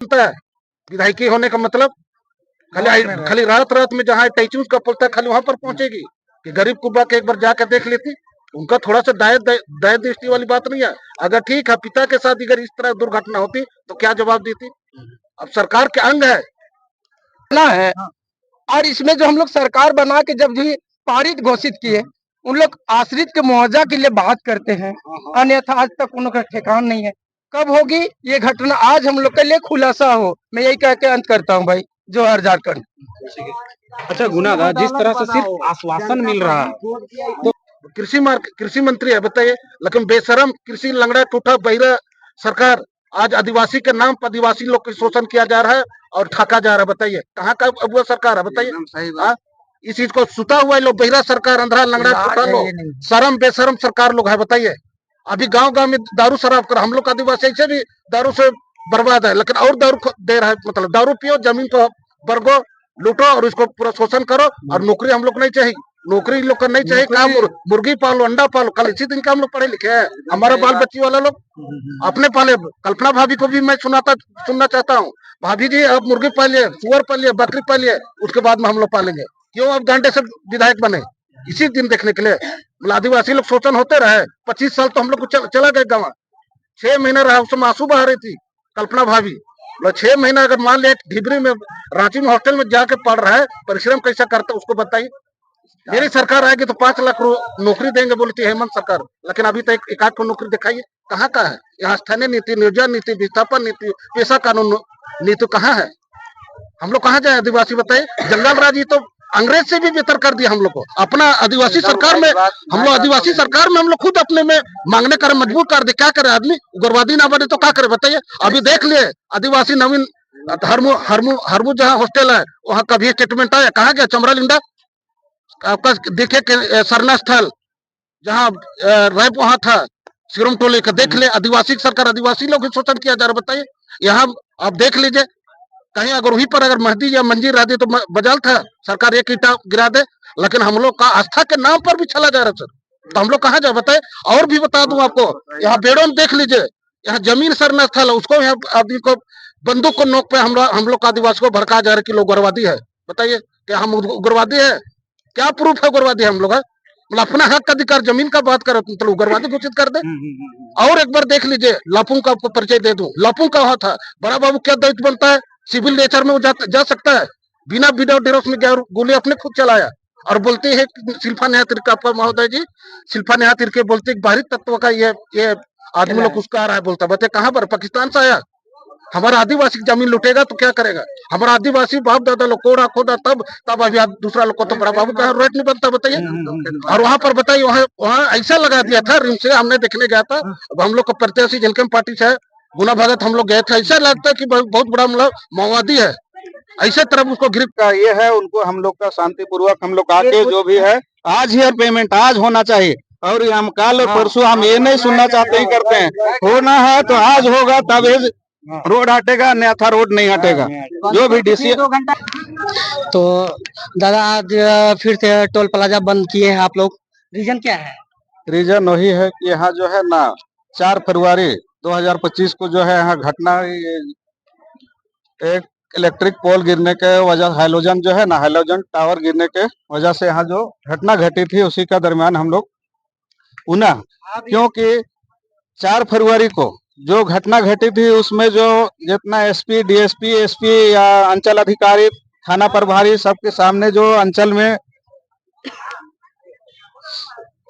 बनता है विधायकी होने का मतलब खाली रात रात में जहाँ टैचूज का पुल था खाली वहां पर पहुंचेगी कि गरीब कुब्बा के एक बार जाकर देख लेती। उनका थोड़ा सा दया दृष्टि वाली बात नहीं है। अगर ठीक है पिता के साथ अगर इस तरह दुर्घटना होती तो क्या जवाब देती। अब सरकार के अंग है ना है। और इसमें जो हम लोग सरकार बना के जब भी पारित घोषित किए, उन लोग आश्रित के मुआवजा के लिए बात करते हैं, अन्यथा आज तक उनका ठिकान नहीं है। कब होगी ये घटना, आज हम लोग के लिए खुलासा हो। मैं यही कह के अंत करता हूँ भाई, जोहार झारखंड। अच्छा गुनागार जिस तरह से सिर्फ आश्वासन मिल रहा है तो कृषि मंत्री है बताइए, लेकिन बेशरम कृषि लंगड़ा टूटा बहिरा सरकार आज आदिवासी के नाम पर आदिवासी लोग का शोषण किया जा रहा है और ठका जा रहा है। बताइए कहाँ का अब वो सरकार है बताइए। इस चीज को सुता हुआ लोग बहिरा सरकार अंधा लंगड़ा टूटा लोग शर्म बेशरम सरकार लोग है। बताइए अभी गांव गांव में दारू शराब कर हम लोग आदिवासी ऐसे भी दारू से बर्बाद है, लेकिन और दारू दे रहा है। मतलब दारू पियो जमीन को बरगो लूटो और इसको पूरा शोषण करो और नौकरी हम लोग नहीं चाहिए। नौकरी लोग को नहीं चाहिए, काम मुर्गी पालो अंडा पालो। कल इसी दिन का हम लोग पढ़े लिखे हैं, हमारे बाल बच्ची वाला लोग अपने पाले। कल्पना भाभी को भी मैं सुनना चाहता हूँ, भाभी जी आप मुर्गी पालिए, सुअर पालिए, बकरी पालिए, उसके बाद में हम लोग पालेंगे। क्यों आप घंटे से विधायक बने इसी दिन देखने के लिए। मतलब आदिवासी लोग शोषण होते रहे 25 साल तो हम लोग को चला गए गाँव। 6 महीना रहा उसमें आंसू बहा रही थी कल्पना भाभी। 6 महीना अगर मान लिया ढिबरी में रांची में हॉस्टल में जाके पढ़ रहा है, परिश्रम कैसा करता है उसको बताइए। मेरी सरकार आएगी तो 5 लाख नौकरी देंगे बोलती है हेमंत सरकार, लेकिन अभी तक एक आध को नौकरी दिखाइए कहाँ का है। यहाँ स्थानीय नीति, नियोजन नीति, विस्थापन नीति, पेशा कानून नीति कहाँ है। हम लोग कहाँ जाए आदिवासी बताइए। जंगल राज तो अंग्रेज से भी बेहतर कर दिया हम लोग को। अपना आदिवासी सरकार में हम लोग आदिवासी सरकार में हम लोग खुद अपने में मांगने कर मजबूर कर दे। क्या करे आदमी, उग्रवादी ना बने तो क्या करे बताइए। अभी देख लिए आदिवासी नवीन हरमू जहाँ हॉस्टल है वहाँ कभी स्टेटमेंट आया, कहाँ गया चमरा लिंडा आपका देखे सरना स्थल जहाँ रैप वहां था सिरम टोले का, देख ले आदिवासी सरकार आदिवासी लोग शोषण किया जा रहा। बताइए यहाँ आप देख लीजिए कहीं अगर वहीं पर अगर मेहदी या मंजीर रहती तो बजाल था सरकार एक ईटा गिरा दे, लेकिन हम लोग का आस्था के नाम पर भी चला जा रहा सर। तो हम लोग कहाँ जाए बताए। और भी बता दूं आपको, यहाँ बेड़ों में देख लीजिए, यहाँ जमीन सरना स्थल है उसको यहाँ आदमी को बंदूक को नोक पे हम लोग आदिवासी को भड़का जा रहा कि लोग उग्रवादी है। बताइए क्या हम उग्रवादी है? क्या प्रूफ है उग्रवादी हम लोग है? मतलब अपना हक का अधिकार जमीन का बात करो मतलब उग्रवादी घोषित कर दे। और एक बार देख लीजिए लापुंग का आपको परिचय दे दूं, लापुंग का था बड़ा बाबू क्या दायित्व बनता है, सिविल नेचर में वो जा सकता है बिना विदाउट डेरोस में गया गोली अपने खुद चलाया और बोलते हैं शिल्पा नेहा तिर्के आपका महोदय जी, शिल्पा नेहा तिर्के बोलते बाहरी तत्व का ये आदमी लोग उसका आ रहा है बोलता। बताए कहाँ पर पाकिस्तान से आया। हमारा आदिवासी जमीन लुटेगा तो क्या करेगा। हमारा आदिवासी बाप दादा लोग कोड़ा खोदा तब अभी दूसरा लोग को तो बड़ा बाबू का रेट नहीं बनता बताइए। और वहां पर बताइए वहाँ ऐसा लगा दिया था रिम से, हमने देखने गया था। अब हम लोग को प्रत्याशी झलकम पार्टी से गुना भगत हम लोग गए थे, ऐसा लगता है कि बहुत बड़ा मतलब माओवादी है। ऐसे तरफ उसको गिरफ्त का ये है उनको हम लोग का शांतिपूर्वक हम लोग आके जो भी है आज ही पेमेंट आज होना चाहिए। और हम कल और परसों हम ये नहीं सुनना चाहते ही करते हैं, होना है तो आज होगा तब रोड हटेगा, अन्यथा रोड नहीं हटेगा। जो भी डीसी तो दादा आज फिर से टोल प्लाजा बंद किए हैं आप लोग, रीजन क्या है? रीजन वही है कि यहाँ जो है ना 4 फरवरी 2025 को जो है यहाँ घटना एक इलेक्ट्रिक पोल गिरने के वजह हाइलोजन जो है ना हाइलोजन टावर गिरने के वजह से यहाँ जो घटना घटी थी उसी का दरमियान हम लोग पुनः, क्योंकि 4 फरवरी को जो घटना घटी थी उसमें जो जितना एसपी डीएसपी एसपी या अंचल अधिकारी थाना प्रभारी सबके सामने जो अंचल में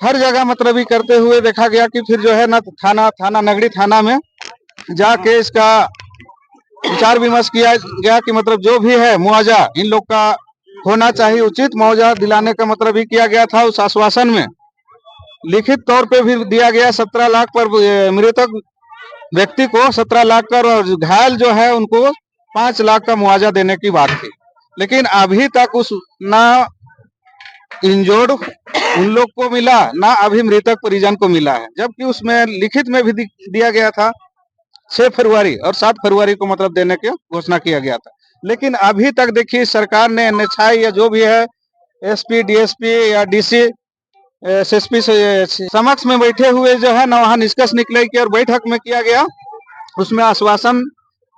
हर जगह मतलब ही करते हुए देखा गया कि फिर जो है ना थाना नगरी थाना में जाके इसका विचार विमर्श किया गया कि मतलब जो भी है मुआवजा इन लोग का होना चाहिए, उचित मुआवजा दिलाने का मतलब ही किया गया था। उस आश्वासन में लिखित तौर पे भी दिया गया 17 लाख पर मृतक व्यक्ति को 17 लाख का और घायल जो है उनको 5 लाख का मुआवजा देने की बात थी। लेकिन अभी तक उस ना इंजोर्ड उन लोग को मिला ना अभी मृतक परिजन को मिला है, जबकि उसमें लिखित में भी दिया गया था 6 फरवरी और 7 फरवरी को मतलब देने की घोषणा किया गया था। लेकिन अभी तक देखिए सरकार ने एनएचआई या जो भी है एसपी डीएसपी या डीसी एसएसपी समक्ष में बैठे हुए जो है ना वहाँ निष्कर्ष निकले कि और बैठक में किया गया उसमें आश्वासन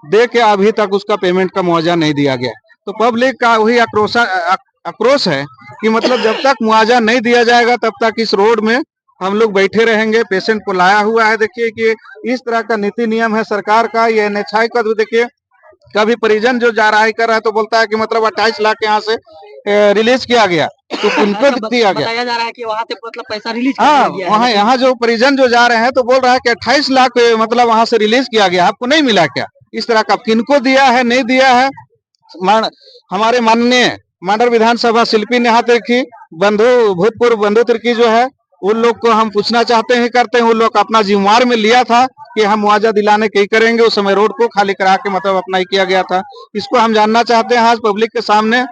दे के अभी तक उसका पेमेंट का मुआवजा नहीं दिया गया। तो पब्लिक का वही आक्रोश है कि मतलब जब तक मुआवजा नहीं दिया जाएगा तब तक इस रोड में हम लोग बैठे रहेंगे। पेशेंट को लाया हुआ है, देखिए कि इस तरह का नीति नियम है सरकार का। ये NHI का तो देखिए, कभी परिजन जो जा रहा है कर रहा है तो बोलता है कि मतलब 28 लाख यहाँ से रिलीज किया गया, तो किनको दिया गया? बताया जा रहा है कि वहाँ से मतलब पैसा रिलीज कर हाँ, दिया गया है, वहाँ लेकिन यहाँ जो परिजन जो जा रहे हैं तो बोल रहा है कि 28 लाख मतलब वहां से रिलीज किया गया, आपको नहीं मिला क्या? इस तरह का किनको दिया है, नहीं दिया है? हमारे माननीय मांडर विधानसभा शिल्पी नेहा तिर्की बंधु, भूतपूर्व बंधु तिर्की जो है, उन लोग को हम पूछना चाहते हैं, करते हैं। उन लोग अपना जिम्मेवार में लिया था कि हम मुआवजा दिलाने के ही करेंगे। उस समय रोड को खाली करा के मतलब अपना ही किया गया था। इसको हम जानना चाहते हैं आज पब्लिक के सामने।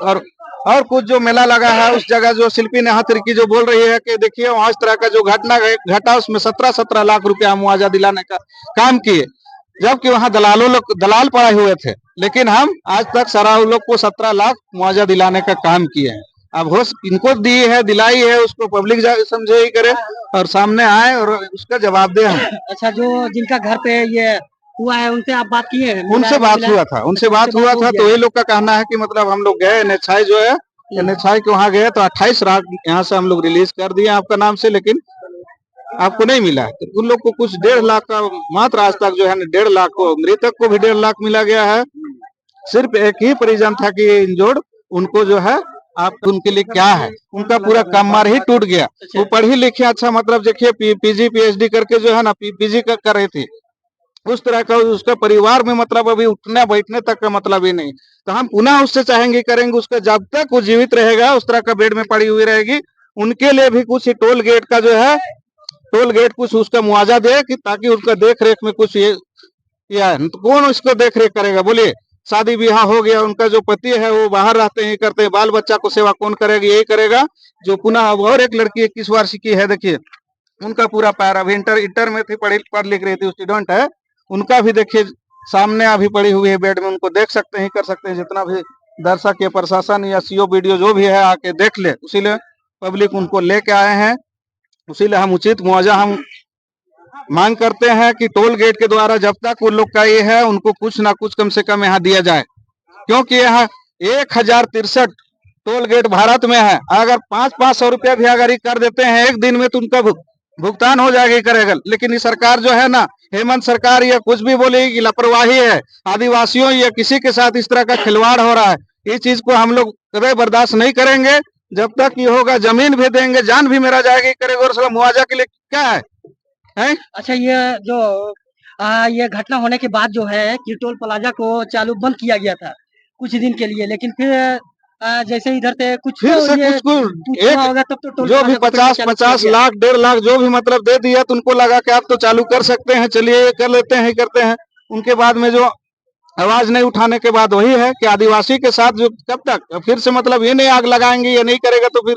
और कुछ जो मेला लगा है उस जगह जो शिल्पी नेहा तिर्की जो बोल रही है कि देखिए वहां इस तरह का जो घटना घटा उसमें 17 लाख रुपया मुआवजा दिलाने का काम किए, जबकि वहां दलाल पड़े हुए थे। लेकिन हम आज तक सारा लोग को 17 लाख मुआवजा दिलाने का काम किए हैं। अब हो इनको दी है, दिलाई है, उसको पब्लिक समझे ही करे और सामने आए और उसका जवाब दे हम। अच्छा, जो जिनका घर पे ये हुआ है उनसे आप बात किए हैं? उनसे बात हुआ था, उनसे बात हुआ था, तो ये लोग का कहना है कि मतलब हम लोग गए NHI जो है, NHI के वहां गए तो 28 लाख यहाँ से हम लोग रिलीज कर दिए आपका नाम से, लेकिन आपको नहीं मिला है। तो उन लोग को कुछ 1.5 लाख का मात्र आज तक जो है 1.5 लाख को, मृतक को भी 1.5 लाख मिला गया है। सिर्फ एक ही परिजन था कि इंजोर्ड, उनको जो है आप उनके लिए क्या है, उनका पूरा कमर ही टूट गया। वो पढ़ी लिखी अच्छा मतलब देखिए PG PhD करके जो है ना PG कर रही थी, उस तरह का उसका परिवार में मतलब अभी उठने बैठने तक का मतलब ही नहीं। तो हम पुनः उससे चाहेंगे करेंगे उसका, जब तक वो जीवित रहेगा उस तरह का बेड में पड़ी हुई रहेगी, उनके लिए भी कुछ टोल गेट का जो है, टोल गेट कुछ उसका मुआवजा दे कि ताकि उसका देख रेख में कुछ ये किया है। तो कौन उसको देख रेख करेगा बोलिए? शादी ब्याह हो गया, उनका जो पति है वो बाहर रहते हैं, करते हैं, बाल बच्चा को सेवा कौन करेगा? यही करेगा जो पुनः। और एक लड़की 21 वर्ष की है, देखिए उनका पूरा पैर अभी इंटर में थी, पढ़ लिख रही थी, स्टूडेंट है, उनका भी देखिए सामने अभी पड़ी हुई है बेड में, उनको देख सकते हैं, कर सकते हैं। जितना भी दर्शक या प्रशासन या CO BDO जो भी है आके देख ले, उसीलिए पब्लिक उनको लेके आए हैं। उसीलिए हम उचित मुआवजा हम मांग करते हैं कि टोल गेट के द्वारा जब तक उन लोग का ये है उनको कुछ ना कुछ कम से कम यहाँ दिया जाए, क्योंकि यहाँ 1063 टोल गेट भारत में है। अगर 500 रुपया भी अगर ये कर देते हैं एक दिन में तो उनका भुगतान हो जाएगा, करेगा। लेकिन ये सरकार जो है ना, हेमंत सरकार, ये कुछ भी बोलेगी लापरवाही है। आदिवासियों या किसी के साथ इस तरह का खिलवाड़ हो रहा है, ये चीज को हम लोग कभी बर्दाश्त नहीं करेंगे। जब तक ये होगा जमीन भी देंगे, जान भी मेरा जाएगी करेगा। और मुआवजा के लिए क्या है? अच्छा, ये जो ये घटना होने के बाद जो है कि टोल प्लाजा को चालू बंद किया गया था कुछ दिन के लिए, लेकिन फिर जैसे इधर से कुछ फिर तो से ये कुछ हुआ होगा, तब तो टोल जो भी प्लाजा को फिर से 50 चालू किया 50 गया। लाख 1.5 लाख जो भी मतलब दे दिया, तो उनको लगा कि आप तो चालू कर सकते हैं, चलिए कर लेते हैं, करते हैं। उनके बाद में जो आवाज नहीं उठाने के बाद वही है कि आदिवासी के साथ जो कब तक फिर से मतलब ये नहीं आग लगाएंगे, ये नहीं करेगा तो फिर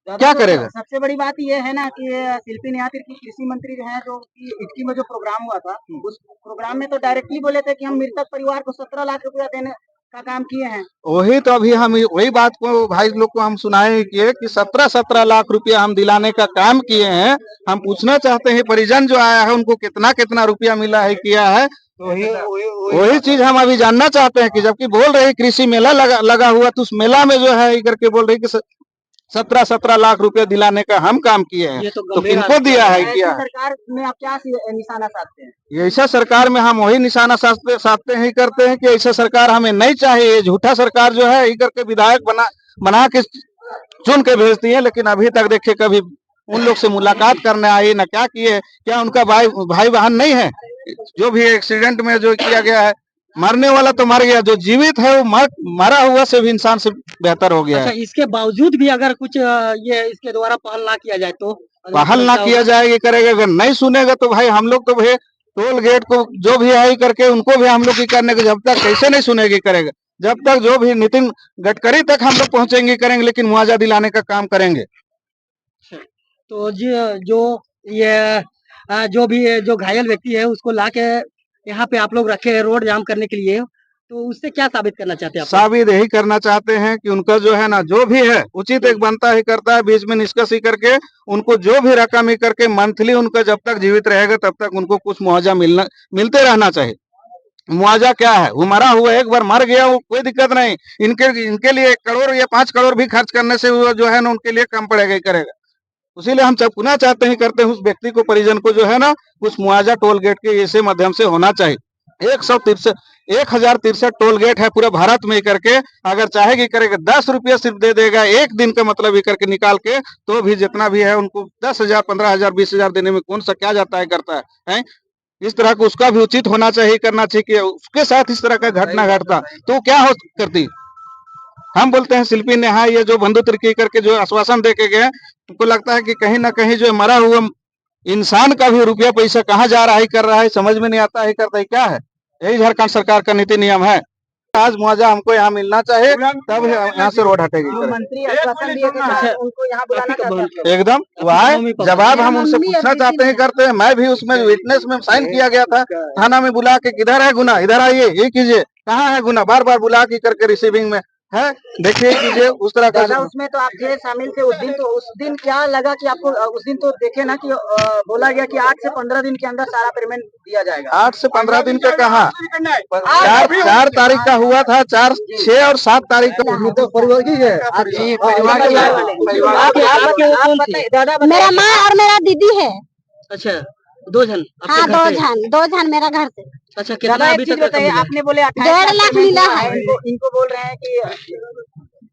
क्या करेगा? सबसे बड़ी बात ये है ना कि शिल्पी नेहा तिर्की कृषि मंत्री हैं, जो कि इटकी में जो प्रोग्राम हुआ था, उस प्रोग्राम में तो डायरेक्टली बोले थे कि हम मृतक परिवार को 17 लाख रुपया देने का काम किए हैं। वही तो अभी हम वही बात को भाई लोग को हम सुनाए कि 17 लाख रुपया हम दिलाने का काम किए हैं। हम पूछना चाहते हैं परिजन जो आया है उनको कितना कितना रुपया मिला है, किया है। तो वही चीज हम अभी जानना चाहते हैं कि जबकि बोल रहे कृषि मेला लगा हुआ, तो उस मेला में जो है करके बोल रही कि 17 लाख रुपए दिलाने का हम काम किए हैं। तो किनको दिया है, किया है? सरकार में आप क्या निशाना साधते हैं? ये ऐसा सरकार में हम वही निशाना साधते हैं, करते हैं कि ऐसा सरकार हमें नहीं चाहिए। झूठा सरकार जो है ये करके विधायक बना के चुन के भेजती है, लेकिन अभी तक देखिए कभी उन लोग से मुलाकात करने आई ना क्या किए। क्या उनका भाई बहन नहीं है? जो भी एक्सीडेंट में जो किया गया है, मरने वाला तो मर गया, जो जीवित है वो मरा हुआ से भी इंसान से बेहतर हो गया अच्छा, है। इसके बावजूद भी अगर कुछ ये इसके द्वारा पहल ना किया जाए तो पहल ना किया जाए, ये करेगा, अगर नहीं सुनेगा तो भाई हम लोग तो भाई टोल गेट को जो भी है करके उनको भी हम लोग की करने को, जब तक कैसे नहीं सुनेगी करेगा, जब तक जो भी नितिन गडकरी तक हम लोग पहुंचेंगे करेंगे, लेकिन मुआवजा दिलाने का काम करेंगे। तो जो ये जो भी जो घायल व्यक्ति है उसको लाके यहाँ पे आप लोग रखे हैं रोड जाम करने के लिए, तो उससे क्या साबित करना चाहते हैं आप? साबित यही करना चाहते हैं कि उनका जो है ना जो भी है उचित एक बनता ही करता है, बीच में निष्कर्ष ही करके उनको जो भी रकम ही करके मंथली उनका जब तक जीवित रहेगा तब तक उनको कुछ मुआवजा मिलते रहना चाहिए। मुआवजा क्या है, वो मरा हुआ एक बार मर गया, वो कोई दिक्कत नहीं। इनके लिए 1 करोड़ या 5 करोड़ भी खर्च करने से वो जो है ना उनके लिए कम पड़ेगा ही करेगा। इसीलिए हम जब पुनः चाहते हैं करते हैं उस व्यक्ति को, परिजन को जो है ना कुछ मुआवजा टोल गेट के ऐसे माध्यम से होना चाहिए। 1063 टोल गेट है पूरे भारत में करके, अगर चाहेगी करेगा 10 रुपया सिर्फ दे देगा एक दिन का, मतलब ये करके निकाल के, तो भी जितना भी है उनको 10,000 15,000 20,000 देने में कौन सा क्या जाता है करता है? इस तरह को उसका भी उचित होना चाहिए, करना चाहिए कि उसके साथ इस तरह का घटना घटता तो क्या हो करती। हम बोलते हैं शिल्पी नेहा ये जो बंधु तिर्की करके जो आश्वासन दे के गए, उनको लगता है कि कहीं ना कहीं जो मरा हुआ इंसान का भी रुपया पैसा कहाँ जा रहा है, कर रहा है, समझ में नहीं आता है, करता है क्या है। यही झारखंड सरकार का नीति नियम है। आज मुआवजा हमको यहाँ मिलना चाहिए, तब यहाँ से रोड हटेगी। मंत्री आश्वासन दिए थे तो उनको यहाँ बुलाना चाहते हैं आप लोग? एकदम वह जवाब हम उनसे पूछना चाहते हैं, करते हैं। मैं भी उसमें विटनेस में साइन किया गया था, थाना में बुला के किधर है गुना, इधर आइए, ये कीजिए, कहाँ है गुना, बार बार बुला के करके रिसीविंग में है, देखिए कीजिए, उस तरह का। दादा उसमें तो आप थे शामिल थे उस दिन, तो उस दिन क्या लगा कि आपको उस दिन तो देखे ना कि बोला गया कि 8 से 15 दिन के अंदर सारा पेमेंट दिया जाएगा। 8 से 15 दिन का कहाँ, 4 तारीख का हुआ था, 4, 6 और 7 तारीख का। तो परिवार की है दादा। मेरा माँ और मेरा दीदी है। अच्छा 2 जन? हाँ 2 जन मेरा घर से। अच्छा कितना अभी तक बताइए? आपने बोले 1.5 लाख मिला है। इनको बोल रहे हैं कि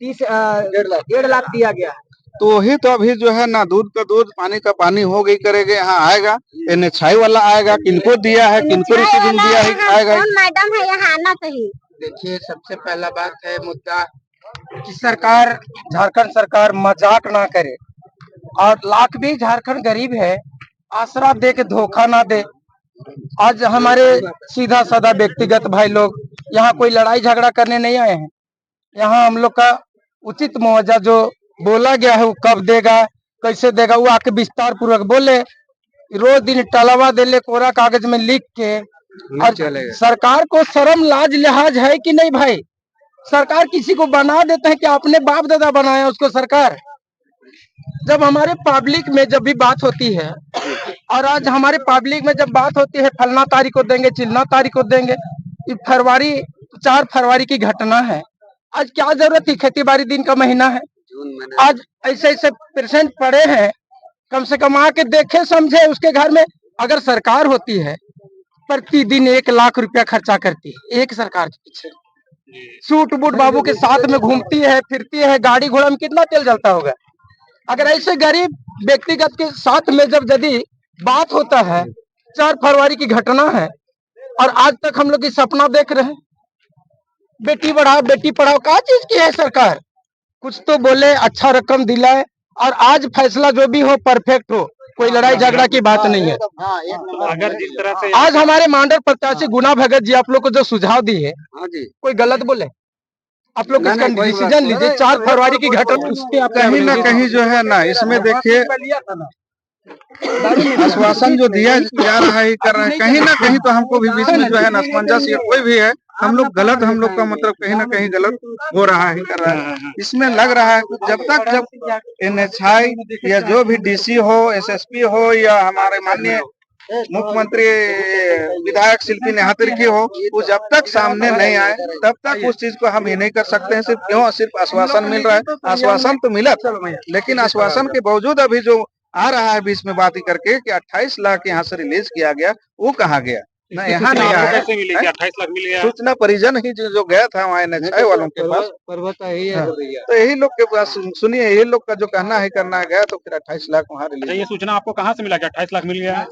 1.5 लाख दिया गया है। तो वही तो अभी जो है ना दूध का दूध पानी का पानी हो गई करेगा। यहाँ आएगा NHI वाला आएगा, किनको दिया है, किनको रिसीविंग दिया है, आएगा। कौन मैडम है यहाँ आना चाहिए। देखिए सबसे पहला बात है मुद्दा कि सरकार, झारखंड सरकार मजाक ना करे, और लाख भी झारखंड गरीब है, आसरा दे के धोखा ना दे। आज हमारे सीधा साधा व्यक्तिगत भाई लोग यहाँ कोई लड़ाई झगड़ा करने नहीं आए हैं। यहाँ हम लोग का उचित मुआवजा जो बोला गया है वो कब देगा, कैसे देगा, वो आके विस्तार पूर्वक बोले। रोज दिन टलवा दे ले कोरा कागज में लिख के। और सरकार को शर्म लाज लिहाज है कि नहीं भाई? सरकार किसी को बना देते हैं कि अपने बाप दादा बनाया उसको सरकार। जब हमारे पब्लिक में जब भी बात होती है, और आज हमारे पब्लिक में जब बात होती है फलना तारीख को देंगे, चिलना तारीख को देंगे, ये 4 फरवरी की घटना है। आज क्या जरूरत थी? खेती बाड़ी दिन का महीना है, आज ऐसे ऐसे पेशेंट पड़े हैं, कम से कम आके देखे समझे उसके घर में। अगर सरकार होती है प्रतिदिन 1 लाख रुपया खर्चा करती है एक सरकार के पीछे, सूट बूट बाबू के साथ में घूमती है फिरती है, गाड़ी घोड़ा में कितना तेल जलता होगा। अगर ऐसे गरीब व्यक्तिगत के साथ में जब यदि बात होता है, 4 फरवरी की घटना है, और आज तक हम लोग ये सपना देख रहे हैं बेटी बढ़ाओ बेटी पढ़ाओ, क्या चीज की है सरकार? कुछ तो बोले, अच्छा रकम दिलाए, और आज फैसला जो भी हो परफेक्ट हो, कोई लड़ाई झगड़ा की बात नहीं है। अगर जिस तरह से आज हमारे मांडर प्रत्याशी गुना भगत जी आप लोग को जो सुझाव दिए, कोई गलत बोले? आप लोग इसका डिसीजन लीजिए। 4 फरवरी की घटना उसके आप कहीं ना कहीं जो है ना इसमें देखिए आश्वासन जो दिया जा रहा है कर रहा है, कहीं ना कहीं तो हमको भी बीच में जो है ना असमंजस, कोई भी है हम लोग गलत, हम लोग का मतलब कहीं ना कहीं गलत हो रहा है, कर रहा है। इसमें लग रहा है जब NHI या जो भी DC हो, SSP हो, या हमारे माननीय मुख्यमंत्री विधायक शिल्पी नेहा तिर्की हो, वो जब तक सामने नहीं आए तब तक उस चीज को हम ये नहीं कर सकते हैं। सिर्फ आश्वासन मिल रहा है, आश्वासन तो मिला, लेकिन आश्वासन के बावजूद अभी जो आ रहा है बीच में बात ही करके कि 28 लाख यहाँ से रिलीज किया गया, वो कहाँ गया? ना यहाँ नहीं आया है। 28 लाख मिल गया। सूचना परिजन ही जो गया था वहाँ NHI वालों के पास, तो यही लोग के पास सुनिए, यही लोग का जो कहना है करना है गया, तो फिर 28 लाख वहाँ रिलीज। ये सूचना आपको कहाँ से मिला कि 28 लाख मिल गया?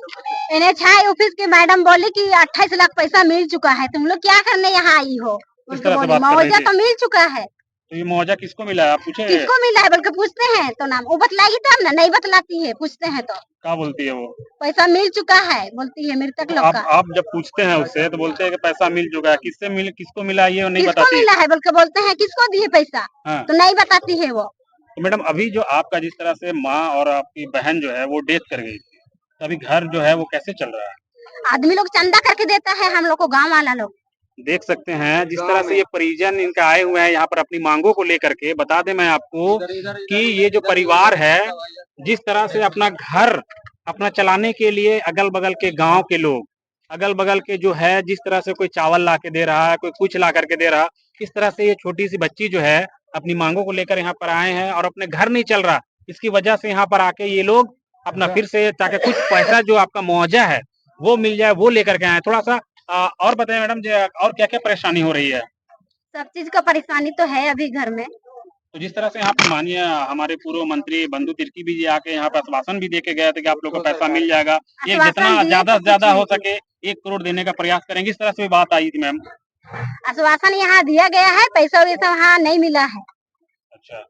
NHI ऑफिस के मैडम बोली कि 28 लाख पैसा मिल चुका है, तुम लोग क्या करने यहाँ आई हो? मुआवजा तो मिल चुका है। तो ये मुआवजा किसको मिला है आप पूछे? किसको मिला है बल्कि पूछते हैं तो नाम वो बतलाएगी तब ना, नहीं बतलाती है, पूछते हैं तो क्या बोलती है वो? पैसा मिल चुका है बोलती है मृतक लोग का। आप जब पूछते हैं उससे तो बोलते हैं कि पैसा मिल चुका है, किसको मिला ये नहीं बताती? किसको मिला है बल्कि बोलते हैं किसको दिए पैसा, तो नहीं बताती है वो। तो मैडम अभी जो आपका जिस तरह से माँ और आपकी बहन जो है वो डेथ कर गई थी, तो अभी घर जो है वो कैसे चल रहा है? आदमी लोग चंदा करके देता है हम लोग को, गाँव वाला लोग। देख सकते हैं जिस तरह से ये परिजन इनका आए हुए हैं यहाँ पर अपनी मांगों को लेकर के। बता दें मैं आपको कि ये जो परिवार है जिस तरह से अपना घर अपना चलाने के लिए अगल बगल के गांव के लोग अगल बगल के जो है जिस तरह से कोई चावल ला के दे रहा है, कोई कुछ ला करके दे रहा, किस तरह से ये छोटी सी बच्ची जो है अपनी मांगों को लेकर यहाँ पर आए हैं और अपने घर नहीं चल रहा, इसकी वजह से यहाँ पर आके ये लोग अपना फिर से ताकि कुछ पैसा जो आपका मुआवजा है वो मिल जाए, वो लेकर के आए। थोड़ा सा और बताएं मैडम जी, और क्या क्या परेशानी हो रही है? सब चीज का परेशानी तो है अभी घर में। तो जिस तरह से यहाँ पर माननीय हमारे पूर्व मंत्री बंधु तिर्की भी जी आके यहाँ पर आश्वासन भी दे के गए थे कि आप लोग को पैसा मिल जाएगा, ये आश्वासन जितना दिए ज्यादा तो से ज्यादा कुछ हो नहीं सके 1 करोड़ देने का प्रयास करेंगे, इस तरह से भी बात आई थी मैम। आश्वासन यहाँ दिया गया है, पैसा वैसा वहाँ नहीं मिला है। अच्छा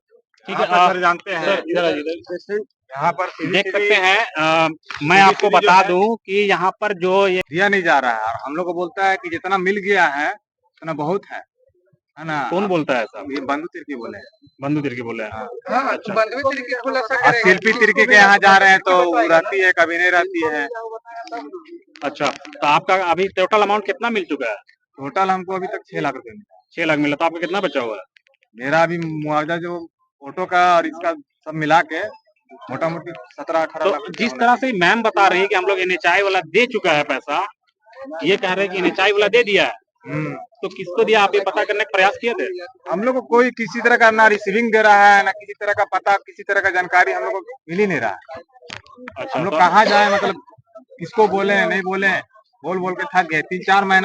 ठीक है, सर जानते हैं इधर यहाँ पर देख सकते हैं, मैं आपको बता दूं कि यहाँ पर जो ये दिया नहीं जा रहा है और हम लोग को बोलता है कि जितना मिल गया है उतना बहुत है ना। कौन बोलता है ऐसा? ये बंधु तिर्की बोले हैं। बंधु तिर्की बोले हैं। हाँ, अच्छा। बंधुआ तरीके से खुलासा और करेगा। शिल्पी तिर्की के यहाँ जा रहे हैं तो वो रहती है, कभी नहीं रहती है। अच्छा, तो आपका अभी टोटल अमाउंट कितना मिल चुका है? टोटल हमको अभी तक 6 लाख रुपए मिला। 6 लाख मिला, तो आपका कितना बचा हुआ है? मेरा अभी मुआवजा जो ऑटो का और इसका सब मिला के मोटा मोटी 17-18 तो लाख जिस तरह से मैम बता रही है कि हम लोग NHI वाला दे चुका है पैसा, ये कह रहे हैं कि NHI वाला दे दिया है, तो किसको दिया आप ये पता करने का प्रयास किए थे? हम लोग को कोई किसी तरह का ना रिसीविंग दे रहा है, ना किसी तरह का पता, किसी तरह का जानकारी हम लोग को मिल ही नहीं रहा है। अच्छा, हम लोग तो कहाँ जाए, मतलब किसको बोले नहीं बोले, बोल बोल के थक गए। 3-4 महीना